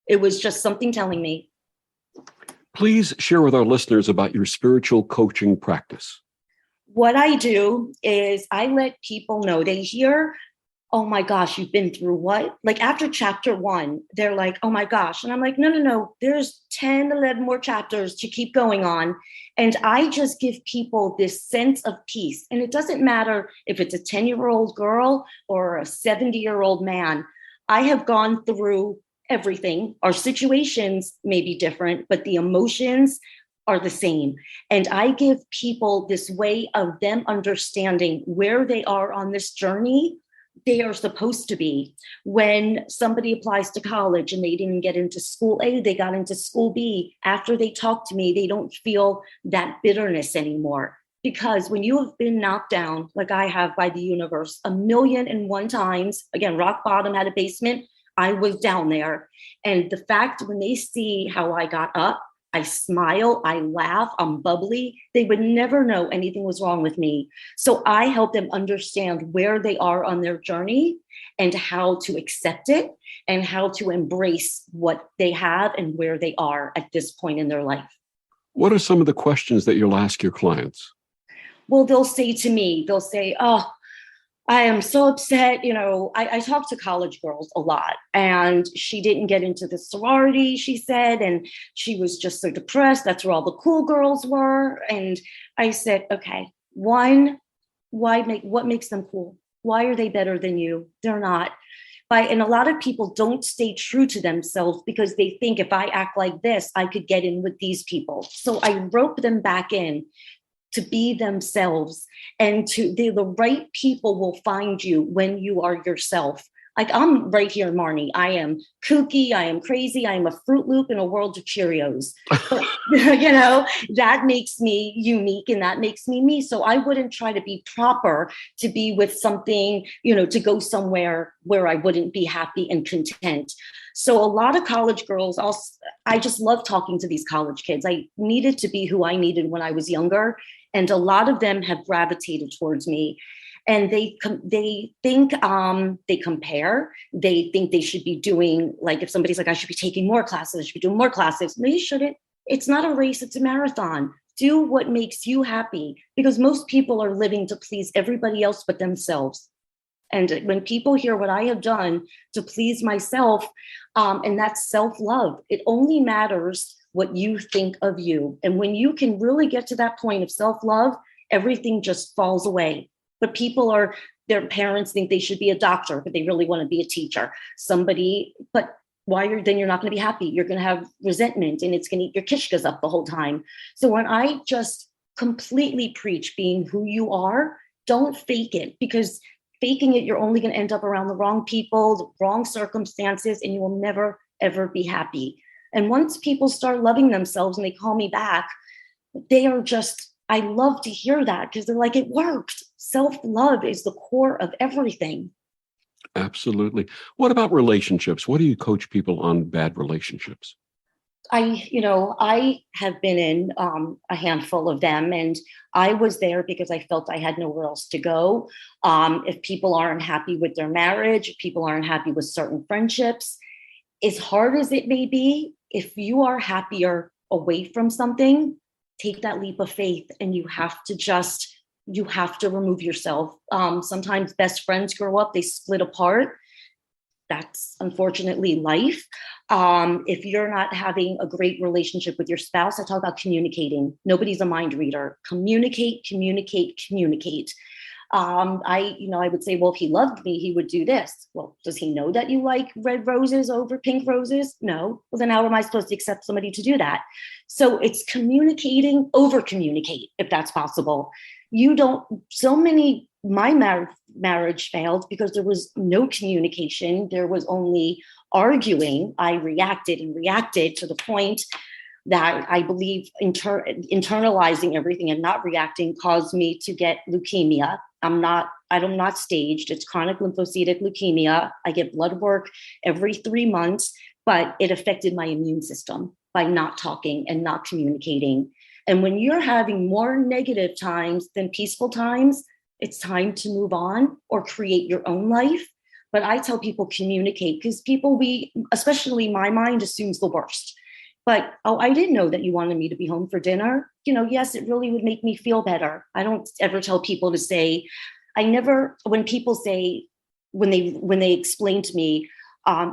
It was just something telling me. Please share with our listeners about your spiritual coaching practice. What I do is I let people know, they hear, oh my gosh, you've been through what? Like after chapter 1, they're like, oh my gosh. And I'm like, no, there's 10, 11 more chapters to keep going on. And I just give people this sense of peace. And it doesn't matter if it's a 10-year-old girl or a 70-year-old man. I have gone through everything. Our situations may be different, but the emotions are the same. And I give people this way of them understanding where they are on this journey they are supposed to be. When somebody applies to college and they didn't get into school A, they got into school B. After they talk to me, they don't feel that bitterness anymore. Because when you have been knocked down, like I have by the universe, 1,000,001 times, again, rock bottom, had a basement, I was down there. And the fact when they see how I got up, I smile, I laugh, I'm bubbly, they would never know anything was wrong with me. So I help them understand where they are on their journey and how to accept it and how to embrace what they have and where they are at this point in their life. What are some of the questions that you'll ask your clients? Well, they'll say, oh, I am so upset. I talk to college girls a lot, and she didn't get into the sorority, she said, and she was just so depressed. That's where all the cool girls were. And I said, okay, one, what makes them cool? Why are they better than you? They're not. And a lot of people don't stay true to themselves because they think if I act like this, I could get in with these people. So I rope them back in to be themselves, and the right people will find you when you are yourself. Like, I'm right here, Marni. I am kooky. I am crazy. I am a Fruit Loop in a world of Cheerios. But, that makes me unique and that makes me me. So I wouldn't try to be proper to be with something, to go somewhere where I wouldn't be happy and content. So a lot of college girls, I just love talking to these college kids. I needed to be who I needed when I was younger. And a lot of them have gravitated towards me. And they think they compare. They think they should be doing, like, if somebody's like, I should be taking more classes, I should be doing more classes. No, you shouldn't. It's not a race, it's a marathon. Do what makes you happy, because most people are living to please everybody else but themselves. And when people hear what I have done to please myself, and that's self-love, it only matters what you think of you. And when you can really get to that point of self-love, everything just falls away. But their parents think they should be a doctor, but they really want to be a teacher. But then you're not going to be happy. You're going to have resentment and it's going to eat your kishkas up the whole time. So when I just completely preach being who you are, don't fake it, because faking it, you're only going to end up around the wrong people, the wrong circumstances, and you will never, ever be happy. And once people start loving themselves and they call me back, I love to hear that, because they're like, it worked. Self-love is the core of everything. Absolutely. What about relationships? What do you coach people on bad relationships? I have been in a handful of them, and I was there because I felt I had nowhere else to go. If people aren't happy with their marriage, if people aren't happy with certain friendships, as hard as it may be, if you are happier away from something, take that leap of faith, and you have to remove yourself. Sometimes best friends grow up, they split apart. That's unfortunately life. If you're not having a great relationship with your spouse, I talk about communicating. Nobody's a mind reader. Communicate. I would say, well, if he loved me, he would do this. Well, does he know that you like red roses over pink roses? No. Well, then how am I supposed to accept somebody to do that? So it's communicating, over communicate, if that's possible. My marriage failed because there was no communication. There was only arguing. I reacted to the point that I believe internalizing everything and not reacting caused me to get leukemia. I'm not staged. It's chronic lymphocytic leukemia. I get blood work every 3 months, but it affected my immune system by not talking and not communicating. And when you're having more negative times than peaceful times, it's time to move on or create your own life. But I tell people communicate, because especially my mind assumes the worst. But, I didn't know that you wanted me to be home for dinner. Yes, it really would make me feel better. I don't ever tell people to say, when people say, when they explain to me,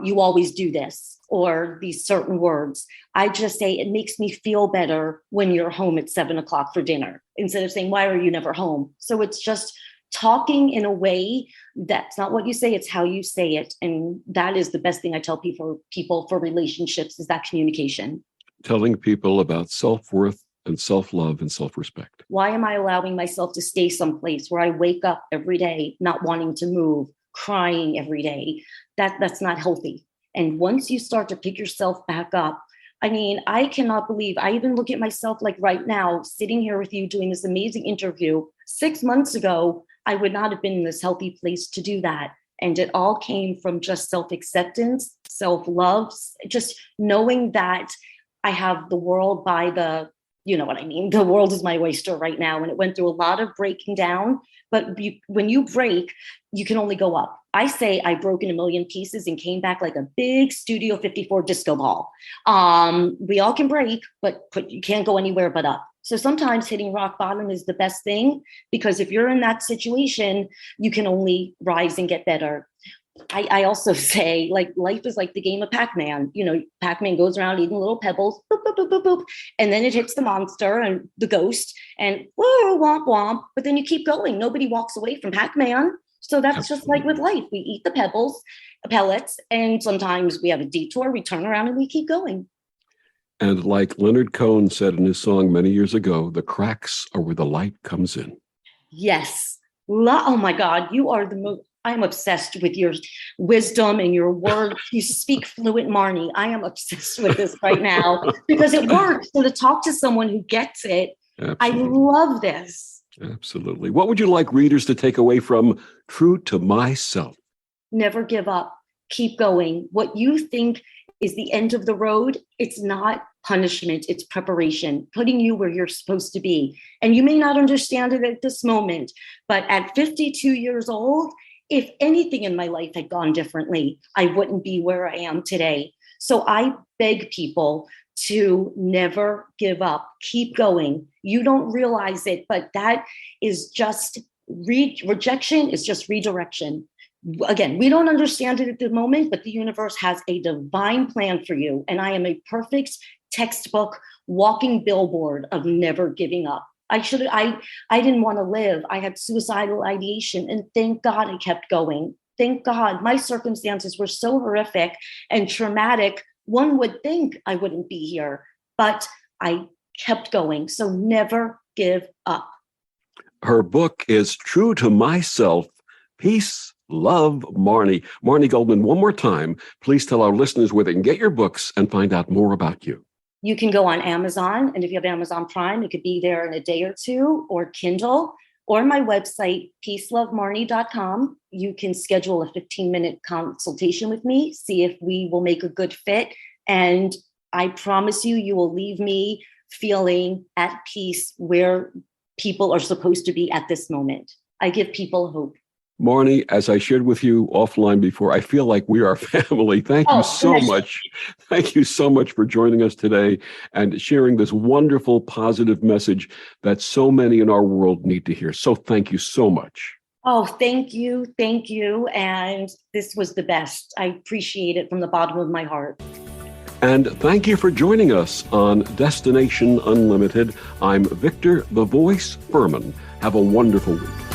you always do this, or these certain words, I just say, it makes me feel better when you're home at 7:00 for dinner, instead of saying, why are you never home? So it's just talking in a way that's not what you say, it's how you say it. And that is the best thing I tell people for relationships, is that communication. Telling people about self-worth and self-love and self-respect. Why am I allowing myself to stay someplace where I wake up every day not wanting to move, crying every day? That's not healthy. And once you start to pick yourself back up, I cannot believe, I even look at myself like right now, sitting here with you doing this amazing interview. 6 months ago, I would not have been in this healthy place to do that. And it all came from just self-acceptance, self-love, just knowing that I have the world by the, you know what I mean? The world is my oyster right now. And it went through a lot of breaking down. But when you break, you can only go up. I say I broke in a million pieces and came back like a big Studio 54 disco ball. We all can break, but you can't go anywhere but up. So sometimes hitting rock bottom is the best thing, because if you're in that situation, you can only rise and get better. I also say, like, life is like the game of Pac-Man. Pac-Man goes around eating little pebbles, boop, boop, boop, boop, boop, and then it hits the monster and the ghost, and whoa, womp, womp. But then you keep going. Nobody walks away from Pac-Man. So that's just like with life. We eat the pellets, and sometimes we have a detour, we turn around and we keep going. And like Leonard Cohen said in his song many years ago, the cracks are where the light comes in. Yes. Oh my God, you are the most. I'm obsessed with your wisdom and your words. You speak fluent Marni. I am obsessed with this right now because it works. So to talk to someone who gets it, absolutely. I love this. Absolutely. What would you like readers to take away from True to Myself? Never give up. Keep going. What you think is the end of the road, it's not punishment, it's preparation, putting you where you're supposed to be. And you may not understand it at this moment, but at 52 years old, if anything in my life had gone differently, I wouldn't be where I am today. So I beg people to never give up. Keep going. You don't realize it, but that is just rejection is just redirection. Again, we don't understand it at the moment, but the universe has a divine plan for you. And I am a perfect textbook, walking billboard of never giving up. I didn't want to live. I had suicidal ideation, and thank God I kept going. Thank God. My circumstances were so horrific and traumatic. One would think I wouldn't be here, but I kept going. So never give up. Her book is True to Myself, Peace, Love, Marni. Marni Goldman, one more time, please tell our listeners where they can get your books and find out more about you. You can go on Amazon, and if you have Amazon Prime, it could be there in a day or two, or Kindle, or my website, peacelovemarni.com. You can schedule a 15-minute consultation with me, see if we will make a good fit. And I promise you, you will leave me feeling at peace where people are supposed to be at this moment. I give people hope. Marni, as I shared with you offline before, I feel like we are family. Thank you so much. Thank you so much for joining us today and sharing this wonderful, positive message that so many in our world need to hear. So thank you so much. Oh, thank you. Thank you. And this was the best. I appreciate it from the bottom of my heart. And thank you for joining us on Destination Unlimited. I'm Victor, the Voice Fuhrman. Have a wonderful week.